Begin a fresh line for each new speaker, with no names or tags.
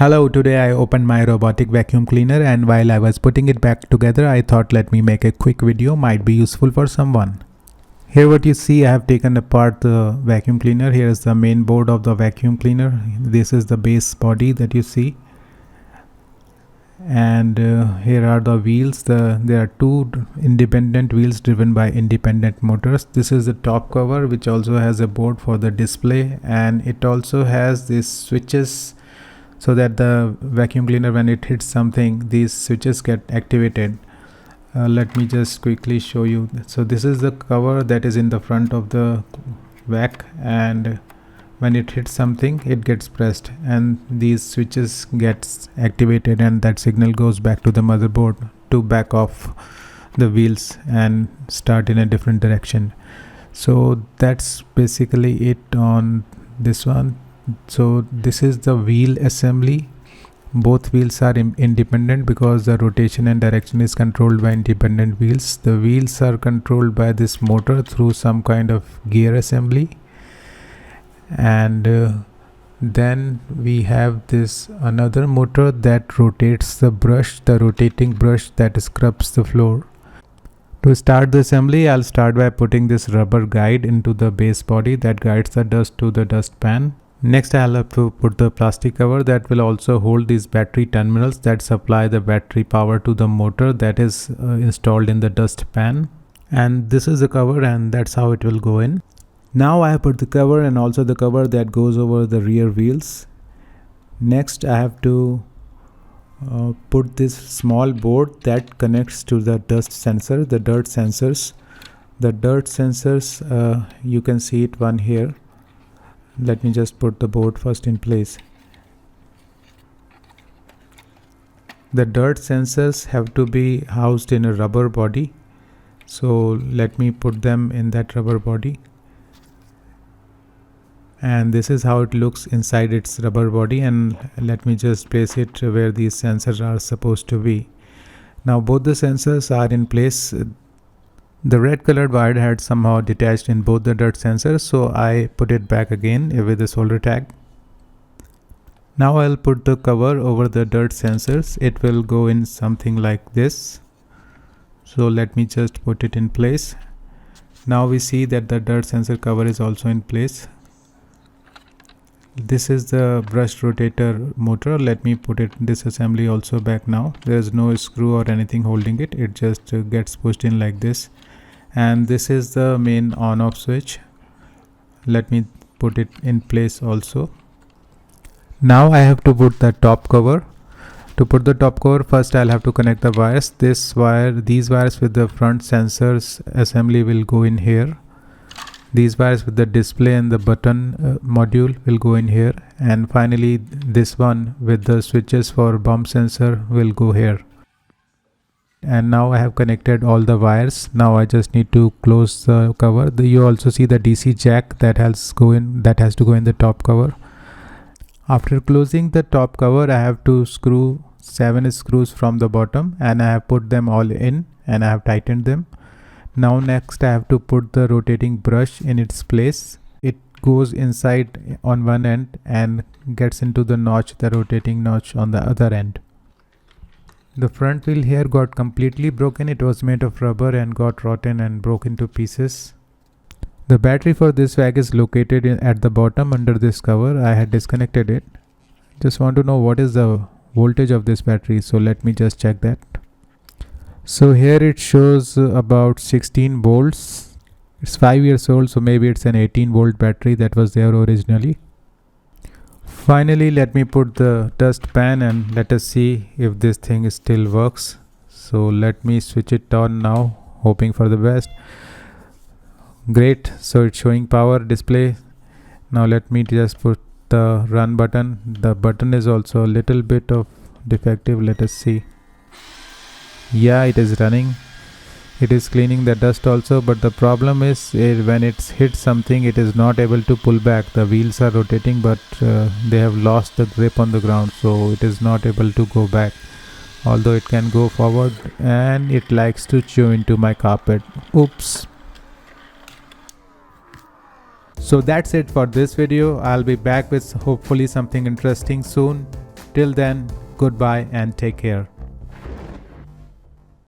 Hello, today I opened my robotic vacuum cleaner and while I was putting it back together, I thought let me make a quick video, might be useful for someone. Here what you see, I have taken apart the vacuum cleaner. Here is the main board of the vacuum cleaner. This is the base body that you see. And here are the wheels. There are two independent wheels driven by independent motors. This is the top cover which also has a board for the display, and it also has these switches so that the vacuum cleaner, when it hits something, these switches get activated. Let me just quickly show you. So this is the cover that is in the front of the vac, and when it hits something it gets pressed and these switches gets activated, and that signal goes back to the motherboard to back off the wheels and start in a different direction. So that's basically it on this one. So this is the wheel assembly. Both wheels are independent because the rotation and direction is controlled by independent wheels. The wheels are controlled by this motor through some kind of gear assembly, and then we have this another motor that rotates the brush, the rotating brush that scrubs the floor. To start the assembly, I'll start by putting this rubber guide into the base body that guides the dust to the dust pan. Next, I'll have to put the plastic cover that will also hold these battery terminals that supply the battery power to the motor that is installed in the dust pan. And this is the cover, and that's how it will go in. Now I have put the cover and also the cover that goes over the rear wheels. Next, I have to put this small board that connects to the dust sensor, the dirt sensors. The dirt sensors, you can see it one here. Let me just put the board first in place. The dirt sensors have to be housed in a rubber body. So let me put them in that rubber body. And this is how it looks inside its rubber body, and let me just place it where these sensors are supposed to be. Now both the sensors are in place. The red colored wire had somehow detached in both the dirt sensors, so I put it back again with a solder tag. Now I'll put the cover over the dirt sensors. It will go in something like this. So let me just put it in place. Now we see that the dirt sensor cover is also in place. This is the brush rotator motor. Let me put it disassembly also back now. There is no screw or anything holding it. It just gets pushed in like this. And this is the main on-off switch. Let me put it in place also. Now I have to put the top cover. To put the top cover, first I'll have to connect the wires. These wires with the front sensors assembly will go in here. These wires with the display and the button module will go in here, and finally this one with the switches for bump sensor will go here. And now I have connected all the wires. Now I just need to close the cover. You also see the DC jack that has to go in the top cover. After closing the top cover, I have to screw 7 screws from the bottom, and I have put them all in and I have tightened them. Now next I have to put the rotating brush in its place. It goes inside on one end and gets into the notch, the rotating notch on the other end. The front wheel here got completely broken. It was made of rubber and got rotten and broke into pieces. The battery for this vac is located at the bottom under this cover. I had disconnected it. Just want to know what is the voltage of this battery, so let me just check that. So here it shows about 16 volts. It's 5 years old, so maybe it's an 18-volt battery that was there originally. Finally, let me put the dust pan and let us see if this thing still works. So let me switch it on now, hoping for the best. Great, so it's showing power display. Now let me just put the run button. The button is also a little bit of defective. Let us see. Yeah, it is running. It is cleaning the dust also, but the problem is when it hits something, it is not able to pull back. The wheels are rotating, but they have lost the grip on the ground, so it is not able to go back. Although it can go forward, and it likes to chew into my carpet. Oops. So that's it for this video. I'll be back with hopefully something interesting soon. Till then, goodbye and take care.